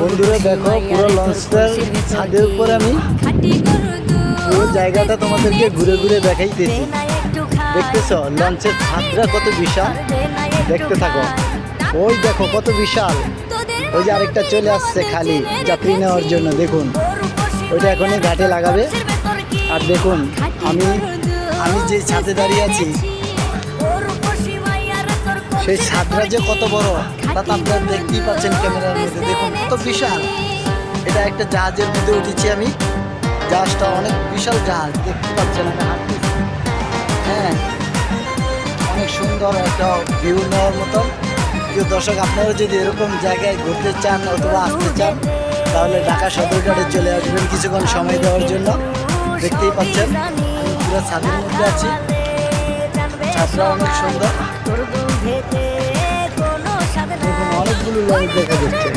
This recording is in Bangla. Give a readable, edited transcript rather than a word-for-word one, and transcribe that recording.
বন্ধুরা দেখো পুরো লঞ্চটার ছাদের উপর আমি পুরো জায়গাটা তোমাদেরকে ঘুরে ঘুরে দেখাইতেছি। দেখতেছ লঞ্চের ছাদটা কত বিশাল, দেখতে থাকো। ওই দেখো কত বিশাল, ওই যে আরেকটা চলে আসছে খালি যাত্রী নেওয়ার জন্য। দেখুন ওইটা এখনই ঘাটে লাগাবে। আর দেখুন আমি আমি যে ছাদে দাঁড়িয়ে আছি সেই ছাদটা যে কত বড় তা তো আপনারা দেখতেই পাচ্ছেন ক্যামেরার মধ্যে। দেখুন কত বিশাল, এটা একটা জাহাজের মধ্যে উঠেছি আমি। জাহাজটা অনেক বিশাল জাহাজ, দেখতে পাচ্ছেন আমি হাঁটতেছি। হ্যাঁ, অনেক সুন্দর একটা ভিউ নেওয়ার মতন। প্রিয় দর্শক, আপনারা যদি এরকম জায়গায় ঘুরতে চান অথবা আসতে চান তাহলে ঢাকা সদরঘাটে চলে আসবেন কিছুক্ষণ সময় দেওয়ার জন্য। দেখতেই পাচ্ছেন আমি পুরো ছাদের মধ্যে আছি, ছাদটা অনেক সুন্দর। দেখুন অনেকগুলো লঞ্চ দেখা যাচ্ছে।